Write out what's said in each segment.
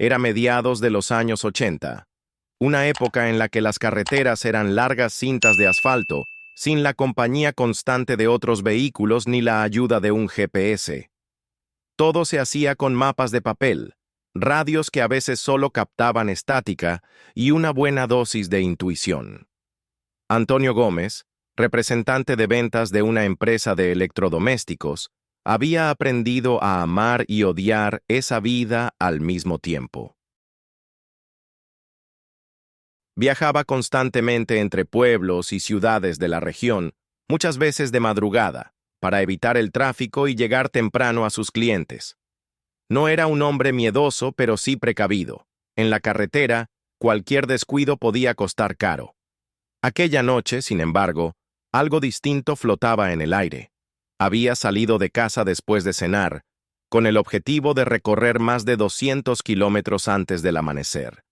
Era mediados de los años 80, una época en la que las carreteras eran largas cintas de asfalto, sin la compañía constante de otros vehículos ni la ayuda de un GPS. Todo se hacía con mapas de papel, radios que a veces solo captaban estática y una buena dosis de intuición. Antonio Gómez, representante de ventas de una empresa de electrodomésticos, había aprendido a amar y odiar esa vida al mismo tiempo. Viajaba constantemente entre pueblos y ciudades de la región, muchas veces de madrugada, para evitar el tráfico y llegar temprano a sus clientes. No era un hombre miedoso, pero sí precavido. En la carretera, cualquier descuido podía costar caro. Aquella noche, sin embargo, algo distinto flotaba en el aire. Había salido de casa después de cenar, con el objetivo de recorrer más de 200 kilómetros antes del amanecer.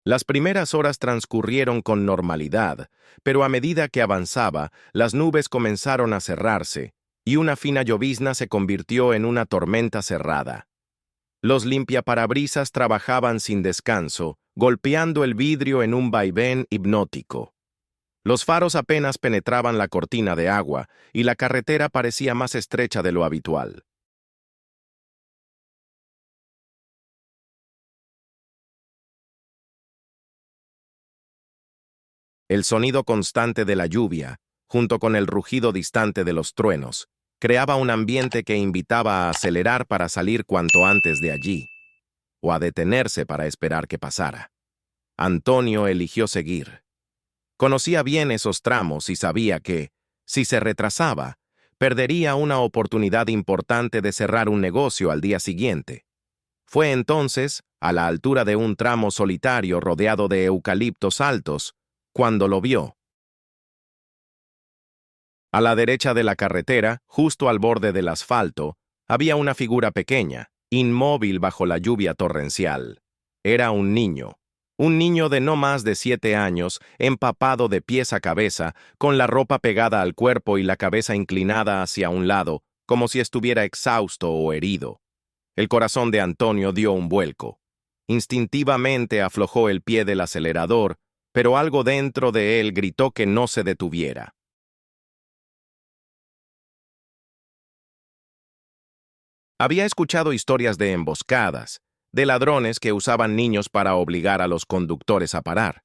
Las primeras horas transcurrieron con normalidad, pero a medida que avanzaba, las nubes comenzaron a cerrarse, y una fina llovizna se convirtió en una tormenta cerrada. Los limpiaparabrisas trabajaban sin descanso, golpeando el vidrio en un vaivén hipnótico. Los faros apenas penetraban la cortina de agua, y la carretera parecía más estrecha de lo habitual. El sonido constante de la lluvia, junto con el rugido distante de los truenos, creaba un ambiente que invitaba a acelerar para salir cuanto antes de allí, o a detenerse para esperar que pasara. Antonio eligió seguir. Conocía bien esos tramos y sabía que, si se retrasaba, perdería una oportunidad importante de cerrar un negocio al día siguiente. Fue entonces, a la altura de un tramo solitario rodeado de eucaliptos altos, cuando lo vio. A la derecha de la carretera, justo al borde del asfalto, había una figura pequeña, inmóvil bajo la lluvia torrencial. Era un niño de no más de 7 años, empapado de pies a cabeza, con la ropa pegada al cuerpo y la cabeza inclinada hacia un lado, como si estuviera exhausto o herido. El corazón de Antonio dio un vuelco. Instintivamente aflojó el pie del acelerador, pero algo dentro de él gritó que no se detuviera. Había escuchado historias de emboscadas, de ladrones que usaban niños para obligar a los conductores a parar.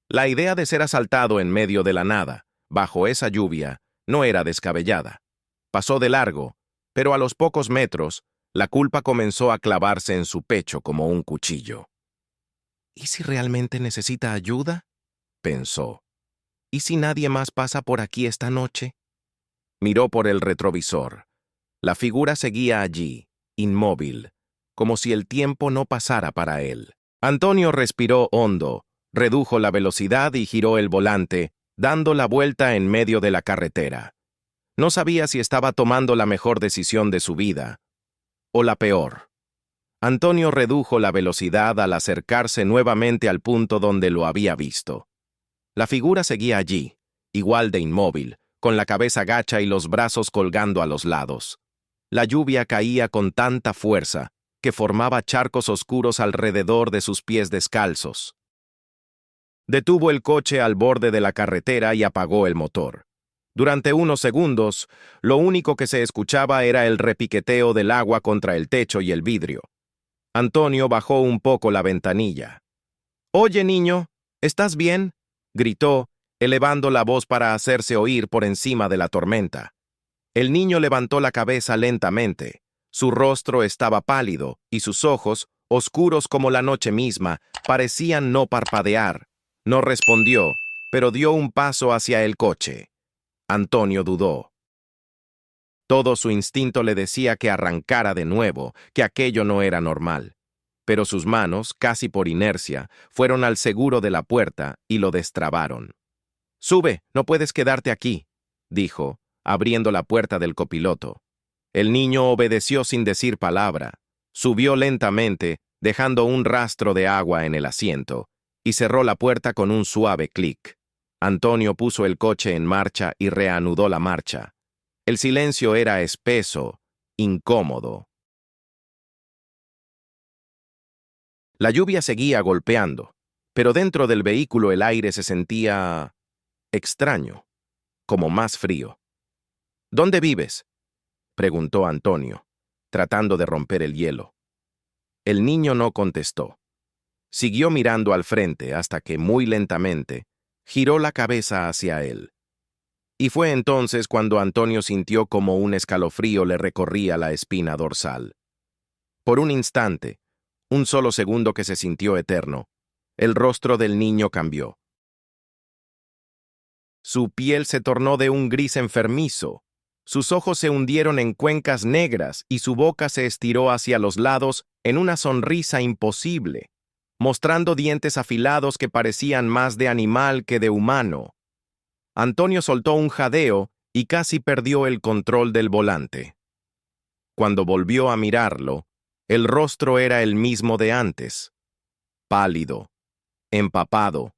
La idea de ser asaltado en medio de la nada, bajo esa lluvia, no era descabellada. Pasó de largo, pero a los pocos metros, la culpa comenzó a clavarse en su pecho como un cuchillo. ¿Y si realmente necesita ayuda?, pensó. ¿Y si nadie más pasa por aquí esta noche? Miró por el retrovisor. La figura seguía allí, inmóvil, como si el tiempo no pasara para él. Antonio respiró hondo, redujo la velocidad y giró el volante, dando la vuelta en medio de la carretera. No sabía si estaba tomando la mejor decisión de su vida, o la peor. Antonio redujo la velocidad al acercarse nuevamente al punto donde lo había visto. La figura seguía allí, igual de inmóvil, con la cabeza gacha y los brazos colgando a los lados. La lluvia caía con tanta fuerza que formaba charcos oscuros alrededor de sus pies descalzos. Detuvo el coche al borde de la carretera y apagó el motor. Durante unos segundos, lo único que se escuchaba era el repiqueteo del agua contra el techo y el vidrio. Antonio bajó un poco la ventanilla. «Oye, niño, ¿estás bien?», gritó, elevando la voz para hacerse oír por encima de la tormenta. El niño levantó la cabeza lentamente. Su rostro estaba pálido y sus ojos, oscuros como la noche misma, parecían no parpadear. No respondió, pero dio un paso hacia el coche. Antonio dudó. Todo su instinto le decía que arrancara de nuevo, que aquello no era normal. Pero sus manos, casi por inercia, fueron al seguro de la puerta y lo destrabaron. «Sube, no puedes quedarte aquí», dijo, abriendo la puerta del copiloto. El niño obedeció sin decir palabra. Subió lentamente, dejando un rastro de agua en el asiento, y cerró la puerta con un suave clic. Antonio puso el coche en marcha y reanudó la marcha. El silencio era espeso, incómodo. La lluvia seguía golpeando, pero dentro del vehículo el aire se sentía extraño, como más frío. ¿Dónde vives?, preguntó Antonio, tratando de romper el hielo. El niño no contestó. Siguió mirando al frente hasta que, muy lentamente, giró la cabeza hacia él. Y fue entonces cuando Antonio sintió como un escalofrío le recorría la espina dorsal. Por un instante, un solo segundo que se sintió eterno, el rostro del niño cambió. Su piel se tornó de un gris enfermizo, sus ojos se hundieron en cuencas negras y su boca se estiró hacia los lados en una sonrisa imposible, mostrando dientes afilados que parecían más de animal que de humano. Antonio soltó un jadeo y casi perdió el control del volante. Cuando volvió a mirarlo, el rostro era el mismo de antes, pálido, empapado,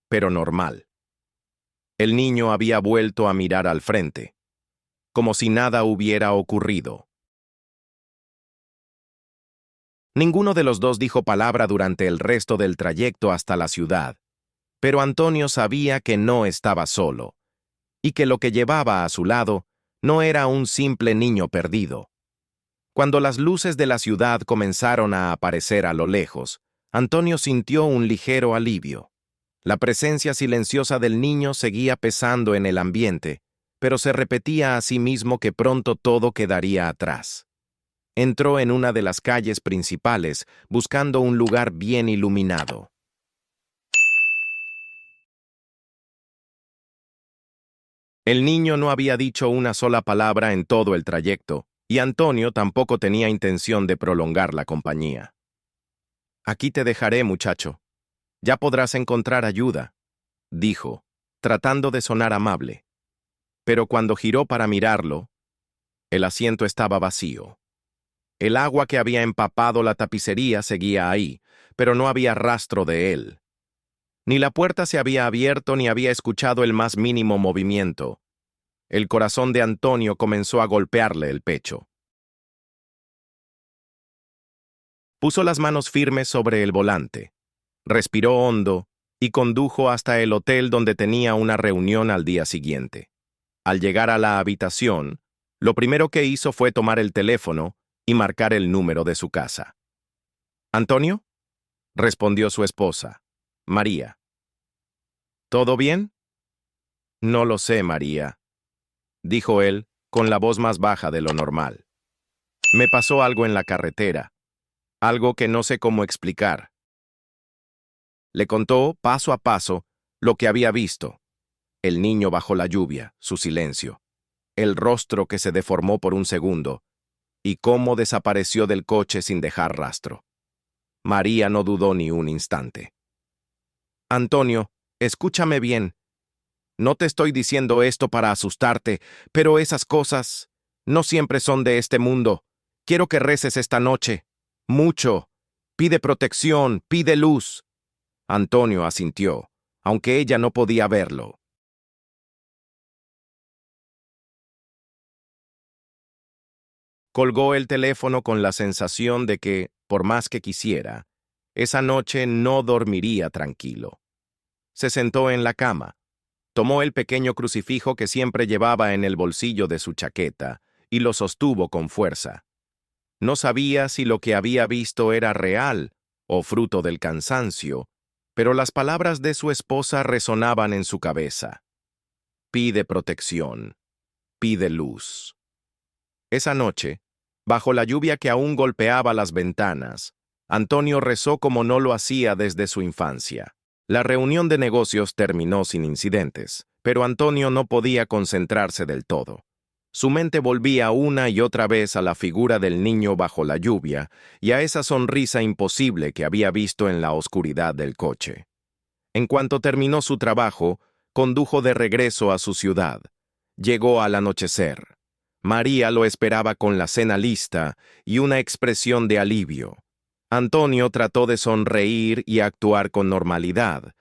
pero normal. El niño había vuelto a mirar al frente, como si nada hubiera ocurrido. Ninguno de los dos dijo palabra durante el resto del trayecto hasta la ciudad, pero Antonio sabía que no estaba solo, y que lo que llevaba a su lado no era un simple niño perdido. Cuando las luces de la ciudad comenzaron a aparecer a lo lejos, Antonio sintió un ligero alivio. La presencia silenciosa del niño seguía pesando en el ambiente, pero se repetía a sí mismo que pronto todo quedaría atrás. Entró en una de las calles principales, buscando un lugar bien iluminado. El niño no había dicho una sola palabra en todo el trayecto, y Antonio tampoco tenía intención de prolongar la compañía. «Aquí te dejaré, muchacho. Ya podrás encontrar ayuda», dijo, tratando de sonar amable. Pero cuando giró para mirarlo, el asiento estaba vacío. El agua que había empapado la tapicería seguía ahí, pero no había rastro de él. Ni la puerta se había abierto ni había escuchado el más mínimo movimiento. El corazón de Antonio comenzó a golpearle el pecho. Puso las manos firmes sobre el volante, respiró hondo y condujo hasta el hotel donde tenía una reunión al día siguiente. Al llegar a la habitación, lo primero que hizo fue tomar el teléfono y marcar el número de su casa. «¿Antonio?», respondió su esposa, María. «¿Todo bien?». «No lo sé, María», dijo él, con la voz más baja de lo normal. «Me pasó algo en la carretera, algo que no sé cómo explicar». Le contó, paso a paso, lo que había visto: el niño bajo la lluvia, su silencio, el rostro que se deformó por un segundo, y cómo desapareció del coche sin dejar rastro. María no dudó ni un instante. «Antonio, escúchame bien. No te estoy diciendo esto para asustarte, pero esas cosas no siempre son de este mundo. Quiero que reces esta noche. Mucho. Pide protección, pide luz». Antonio asintió, aunque ella no podía verlo. Colgó el teléfono con la sensación de que, por más que quisiera, esa noche no dormiría tranquilo. Se sentó en la cama, tomó el pequeño crucifijo que siempre llevaba en el bolsillo de su chaqueta y lo sostuvo con fuerza. No sabía si lo que había visto era real o fruto del cansancio, pero las palabras de su esposa resonaban en su cabeza. Pide protección, pide luz. Esa noche, bajo la lluvia que aún golpeaba las ventanas, Antonio rezó como no lo hacía desde su infancia. La reunión de negocios terminó sin incidentes, pero Antonio no podía concentrarse del todo. Su mente volvía una y otra vez a la figura del niño bajo la lluvia y a esa sonrisa imposible que había visto en la oscuridad del coche. En cuanto terminó su trabajo, condujo de regreso a su ciudad. Llegó al anochecer. María lo esperaba con la cena lista y una expresión de alivio. Antonio trató de sonreír y actuar con normalidad,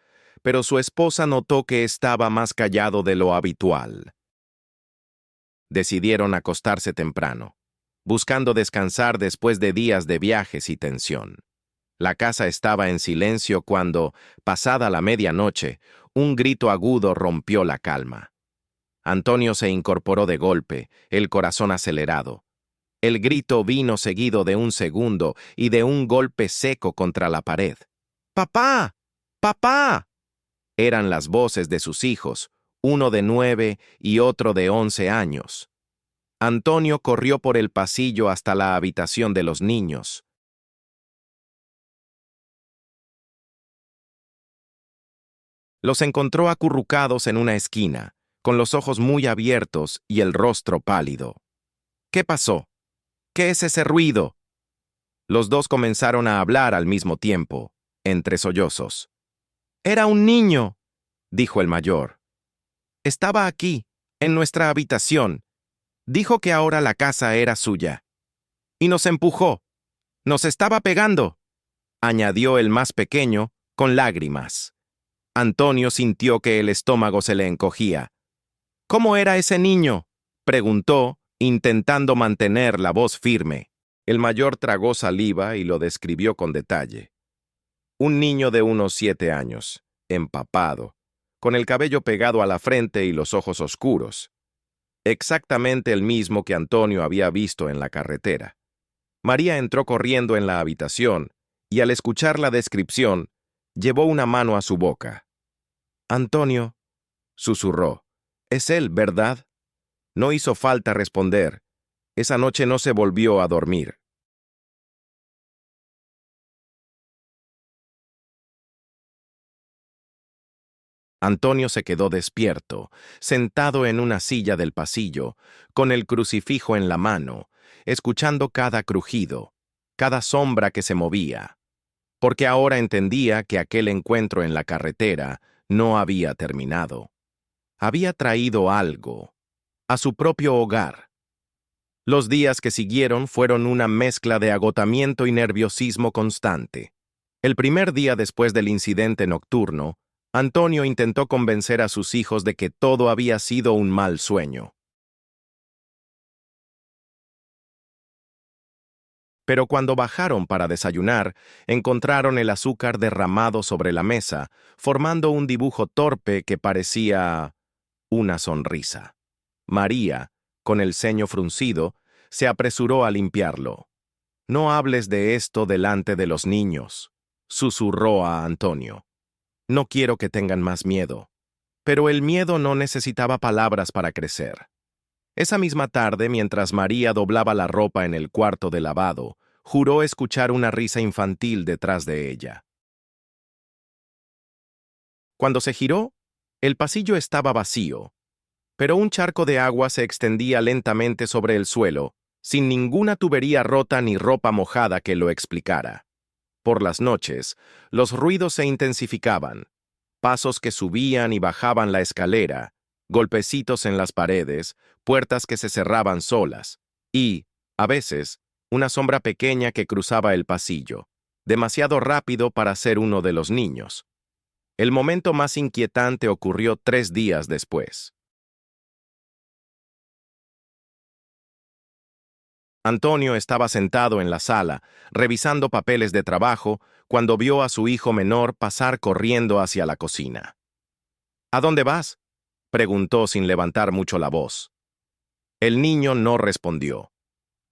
pero su esposa notó que estaba más callado de lo habitual. decidieron acostarse temprano, buscando descansar después de días de viajes y tensión. La casa estaba en silencio cuando, pasada la medianoche, un grito agudo rompió la calma. Antonio se incorporó de golpe, el corazón acelerado. El grito vino seguido de un segundo y de un golpe seco contra la pared. ¡Papá! ¡Papá! Eran las voces de sus hijos, uno de 9 y otro de 11 años. Antonio corrió por el pasillo hasta la habitación de los niños. Los encontró acurrucados en una esquina, con los ojos muy abiertos y el rostro pálido. ¿Qué pasó? ¿Qué es ese ruido? Los dos comenzaron a hablar al mismo tiempo, entre sollozos. «Era un niño», dijo el mayor. «Estaba aquí, en nuestra habitación. Dijo que ahora la casa era suya. Y nos empujó. Nos estaba pegando», añadió el más pequeño, con lágrimas. Antonio sintió que el estómago se le encogía. «¿Cómo era ese niño?», preguntó, intentando mantener la voz firme. El mayor tragó saliva y lo describió con detalle. Un niño de unos 7 años, empapado, con el cabello pegado a la frente y los ojos oscuros. Exactamente el mismo que Antonio había visto en la carretera. María entró corriendo en la habitación y al escuchar la descripción, llevó una mano a su boca. «Antonio», susurró, «es él, ¿verdad?». No hizo falta responder. Esa noche no se volvió a dormir. Antonio se quedó despierto, sentado en una silla del pasillo, con el crucifijo en la mano, escuchando cada crujido, cada sombra que se movía, porque ahora entendía que aquel encuentro en la carretera no había terminado. Había traído algo, a su propio hogar. Los días que siguieron fueron una mezcla de agotamiento y nerviosismo constante. El primer día después del incidente nocturno, Antonio intentó convencer a sus hijos de que todo había sido un mal sueño. Pero cuando bajaron para desayunar, encontraron el azúcar derramado sobre la mesa, formando un dibujo torpe que parecía una sonrisa. María, con el ceño fruncido, se apresuró a limpiarlo. «No hables de esto delante de los niños», susurró a Antonio. «No quiero que tengan más miedo». Pero el miedo no necesitaba palabras para crecer. Esa misma tarde, mientras María doblaba la ropa en el cuarto de lavado, juró escuchar una risa infantil detrás de ella. Cuando se giró, el pasillo estaba vacío, pero un charco de agua se extendía lentamente sobre el suelo, sin ninguna tubería rota ni ropa mojada que lo explicara. Por las noches, los ruidos se intensificaban, pasos que subían y bajaban la escalera, golpecitos en las paredes, puertas que se cerraban solas, y, a veces, una sombra pequeña que cruzaba el pasillo, demasiado rápido para ser uno de los niños. El momento más inquietante ocurrió 3 días después. Antonio estaba sentado en la sala, revisando papeles de trabajo, cuando vio a su hijo menor pasar corriendo hacia la cocina. «¿A dónde vas?», preguntó sin levantar mucho la voz. El niño no respondió.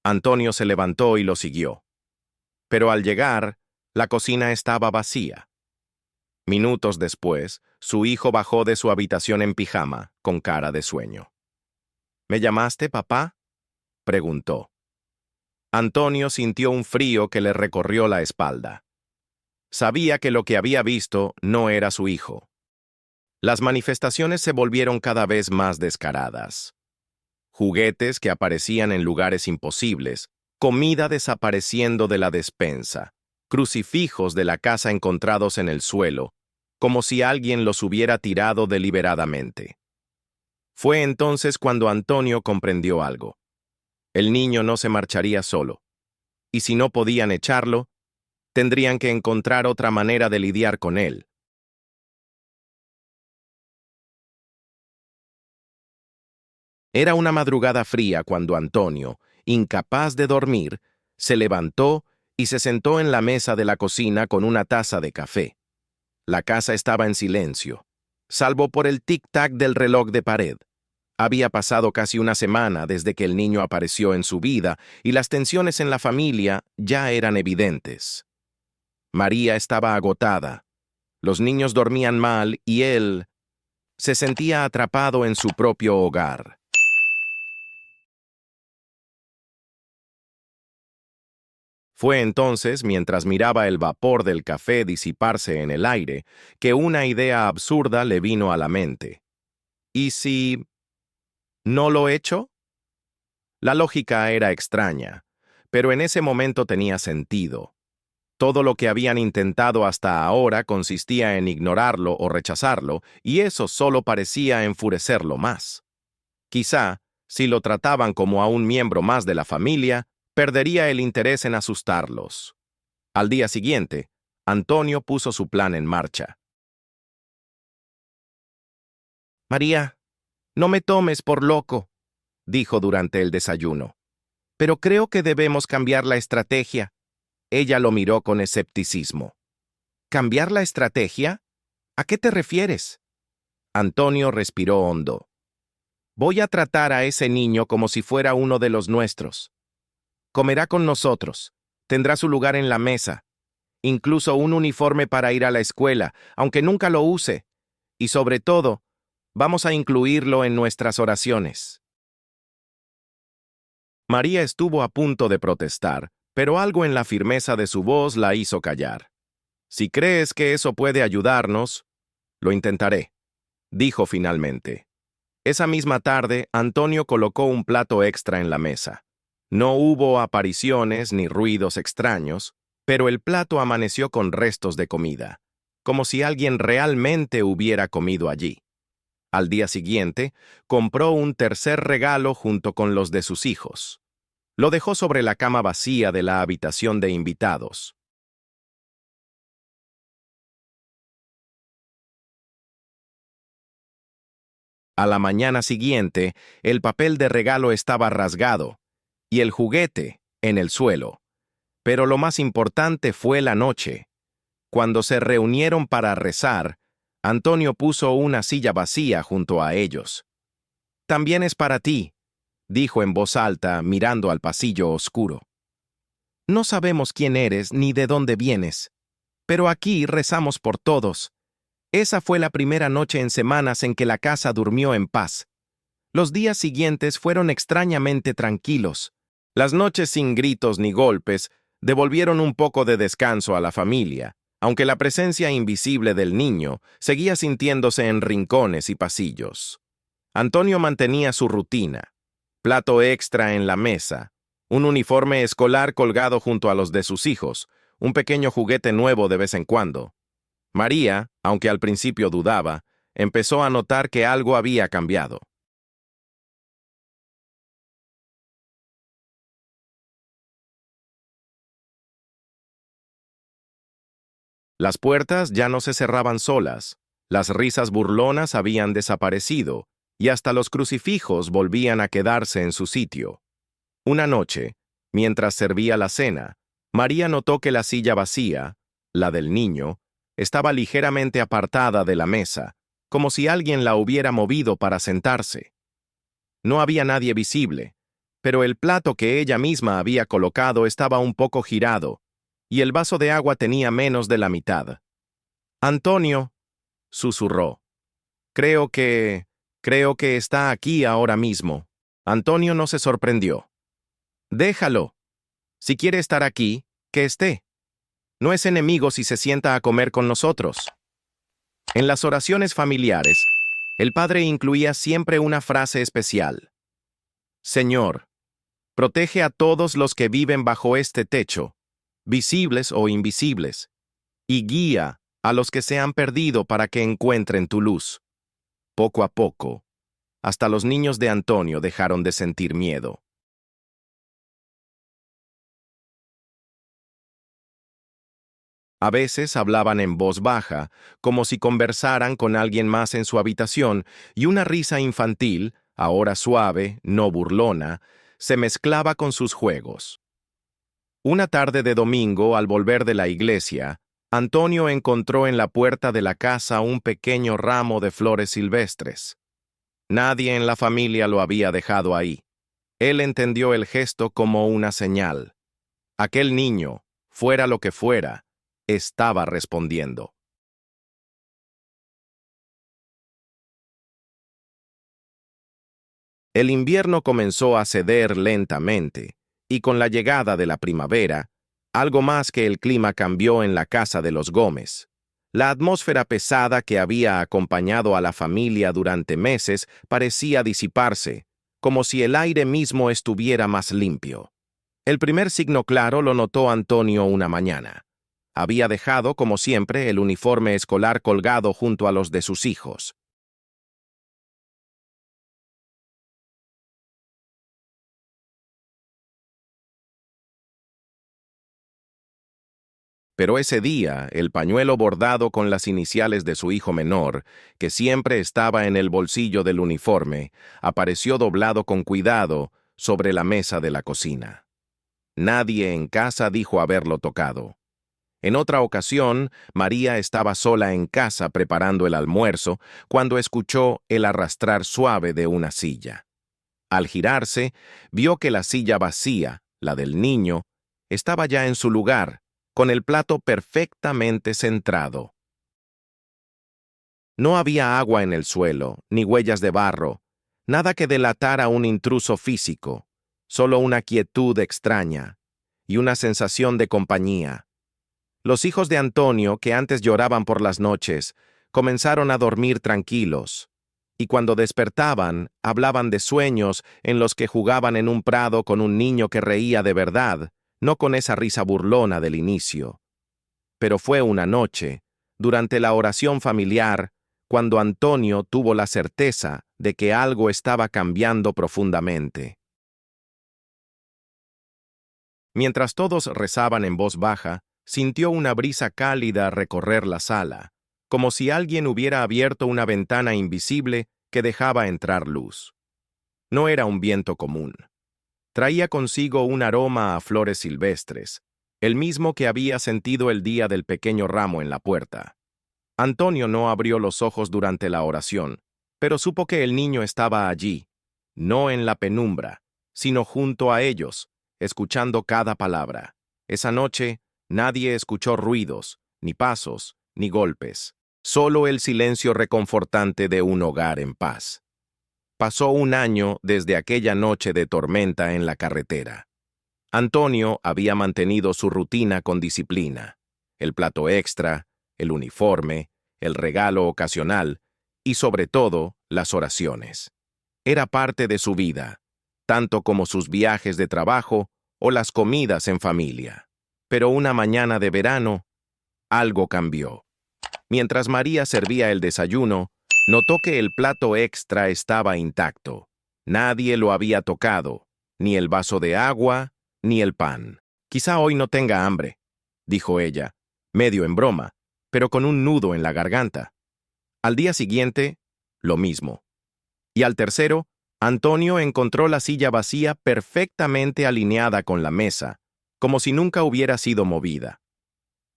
Antonio se levantó y lo siguió. Pero al llegar, la cocina estaba vacía. Minutos después, su hijo bajó de su habitación en pijama, con cara de sueño. «¿Me llamaste, papá?», preguntó. Antonio sintió un frío que le recorrió la espalda. Sabía que lo que había visto no era su hijo. Las manifestaciones se volvieron cada vez más descaradas. Juguetes que aparecían en lugares imposibles, comida desapareciendo de la despensa, crucifijos de la casa encontrados en el suelo, como si alguien los hubiera tirado deliberadamente. Fue entonces cuando Antonio comprendió algo. El niño no se marcharía solo, y si no podían echarlo, tendrían que encontrar otra manera de lidiar con él. Era una madrugada fría cuando Antonio, incapaz de dormir, se levantó y se sentó en la mesa de la cocina con una taza de café. La casa estaba en silencio, salvo por el tic-tac del reloj de pared. Había pasado casi una semana desde que el niño apareció en su vida y las tensiones en la familia ya eran evidentes. María estaba agotada, los niños dormían mal y él se sentía atrapado en su propio hogar. Fue entonces, mientras miraba el vapor del café disiparse en el aire, que una idea absurda le vino a la mente. ¿Y si no lo hecho? La lógica era extraña, pero en ese momento tenía sentido. Todo lo que habían intentado hasta ahora consistía en ignorarlo o rechazarlo, y eso solo parecía enfurecerlo más. Quizá, si lo trataban como a un miembro más de la familia, perdería el interés en asustarlos. Al día siguiente, Antonio puso su plan en marcha. María, no me tomes por loco, dijo durante el desayuno. Pero creo que debemos cambiar la estrategia. Ella lo miró con escepticismo. ¿Cambiar la estrategia? ¿A qué te refieres? Antonio respiró hondo. Voy a tratar a ese niño como si fuera uno de los nuestros. Comerá con nosotros, tendrá su lugar en la mesa, incluso un uniforme para ir a la escuela, aunque nunca lo use, y sobre todo, vamos a incluirlo en nuestras oraciones. María estuvo a punto de protestar, pero algo en la firmeza de su voz la hizo callar. Si crees que eso puede ayudarnos, lo intentaré, dijo finalmente. Esa misma tarde, Antonio colocó un plato extra en la mesa. No hubo apariciones ni ruidos extraños, pero el plato amaneció con restos de comida, como si alguien realmente hubiera comido allí. Al día siguiente, compró un tercer regalo junto con los de sus hijos. Lo dejó sobre la cama vacía de la habitación de invitados. A la mañana siguiente, el papel de regalo estaba rasgado y el juguete en el suelo. Pero lo más importante fue la noche. Cuando se reunieron para rezar, Antonio puso una silla vacía junto a ellos. También es para ti, dijo en voz alta, mirando al pasillo oscuro. No sabemos quién eres ni de dónde vienes, pero aquí rezamos por todos. Esa fue la primera noche en semanas en que la casa durmió en paz. Los días siguientes fueron extrañamente tranquilos. Las noches sin gritos ni golpes devolvieron un poco de descanso a la familia, aunque la presencia invisible del niño seguía sintiéndose en rincones y pasillos. Antonio mantenía su rutina: plato extra en la mesa, un uniforme escolar colgado junto a los de sus hijos, un pequeño juguete nuevo de vez en cuando. María, aunque al principio dudaba, empezó a notar que algo había cambiado. Las puertas ya no se cerraban solas, las risas burlonas habían desaparecido, y hasta los crucifijos volvían a quedarse en su sitio. Una noche, mientras servía la cena, María notó que la silla vacía, la del niño, estaba ligeramente apartada de la mesa, como si alguien la hubiera movido para sentarse. No había nadie visible, pero el plato que ella misma había colocado estaba un poco girado, y el vaso de agua tenía menos de la mitad. Antonio, susurró. Creo que está aquí ahora mismo. Antonio no se sorprendió. Déjalo. Si quiere estar aquí, que esté. No es enemigo si se sienta a comer con nosotros. En las oraciones familiares, el padre incluía siempre una frase especial. Señor, protege a todos los que viven bajo este techo, visibles o invisibles, y guía a los que se han perdido para que encuentren tu luz. Poco a poco, hasta los niños de Antonio dejaron de sentir miedo. A veces hablaban en voz baja, como si conversaran con alguien más en su habitación, y una risa infantil, ahora suave, no burlona, se mezclaba con sus juegos. Una tarde de domingo, al volver de la iglesia, Antonio encontró en la puerta de la casa un pequeño ramo de flores silvestres. Nadie en la familia lo había dejado ahí. Él entendió el gesto como una señal. Aquel niño, fuera lo que fuera, estaba respondiendo. El invierno comenzó a ceder lentamente, y con la llegada de la primavera, algo más que el clima cambió en la casa de los Gómez. La atmósfera pesada que había acompañado a la familia durante meses parecía disiparse, como si el aire mismo estuviera más limpio. El primer signo claro lo notó Antonio una mañana. Había dejado, como siempre, el uniforme escolar colgado junto a los de sus hijos. Pero ese día, el pañuelo bordado con las iniciales de su hijo menor, que siempre estaba en el bolsillo del uniforme, apareció doblado con cuidado sobre la mesa de la cocina. Nadie en casa dijo haberlo tocado. En otra ocasión, María estaba sola en casa preparando el almuerzo cuando escuchó el arrastrar suave de una silla. Al girarse, vio que la silla vacía, la del niño, estaba ya en su lugar, con el plato perfectamente centrado. No había agua en el suelo, ni huellas de barro, nada que delatara un intruso físico, solo una quietud extraña y una sensación de compañía. Los hijos de Antonio, que antes lloraban por las noches, comenzaron a dormir tranquilos, y cuando despertaban, hablaban de sueños en los que jugaban en un prado con un niño que reía de verdad, no con esa risa burlona del inicio. Pero fue una noche, durante la oración familiar, cuando Antonio tuvo la certeza de que algo estaba cambiando profundamente. Mientras todos rezaban en voz baja, sintió una brisa cálida recorrer la sala, como si alguien hubiera abierto una ventana invisible que dejaba entrar luz. No era un viento común. Traía consigo un aroma a flores silvestres, el mismo que había sentido el día del pequeño ramo en la puerta. Antonio no abrió los ojos durante la oración, pero supo que el niño estaba allí, no en la penumbra, sino junto a ellos, escuchando cada palabra. Esa noche, nadie escuchó ruidos, ni pasos, ni golpes, solo el silencio reconfortante de un hogar en paz. Pasó un año desde aquella noche de tormenta en la carretera. Antonio había mantenido su rutina con disciplina. El plato extra, el uniforme, el regalo ocasional y, sobre todo, las oraciones. Era parte de su vida, tanto como sus viajes de trabajo o las comidas en familia. Pero una mañana de verano, algo cambió. Mientras María servía el desayuno, notó que el plato extra estaba intacto. Nadie lo había tocado, ni el vaso de agua, ni el pan. Quizá hoy no tenga hambre, dijo ella, medio en broma, pero con un nudo en la garganta. Al día siguiente, lo mismo. Y al tercero, Antonio encontró la silla vacía perfectamente alineada con la mesa, como si nunca hubiera sido movida.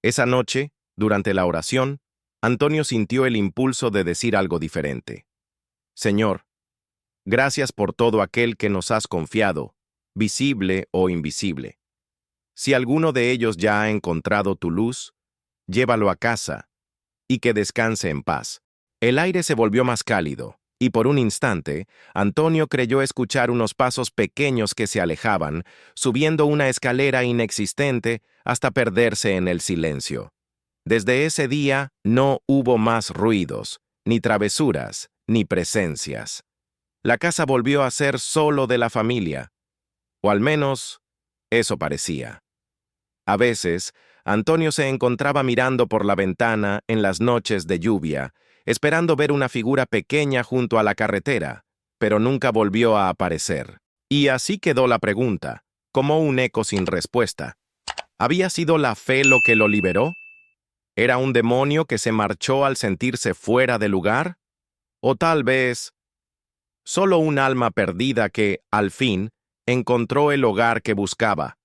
Esa noche, durante la oración, Antonio sintió el impulso de decir algo diferente. Señor, gracias por todo aquel que nos has confiado, visible o invisible. Si alguno de ellos ya ha encontrado tu luz, llévalo a casa y que descanse en paz. El aire se volvió más cálido, y por un instante, Antonio creyó escuchar unos pasos pequeños que se alejaban, subiendo una escalera inexistente hasta perderse en el silencio. Desde ese día no hubo más ruidos, ni travesuras, ni presencias. La casa volvió a ser solo de la familia, o al menos eso parecía. A veces, Antonio se encontraba mirando por la ventana en las noches de lluvia, esperando ver una figura pequeña junto a la carretera, pero nunca volvió a aparecer. Y así quedó la pregunta, como un eco sin respuesta. ¿Había sido la fe lo que lo liberó? ¿Era un demonio que se marchó al sentirse fuera de lugar? ¿O tal vez solo un alma perdida que, al fin, encontró el hogar que buscaba.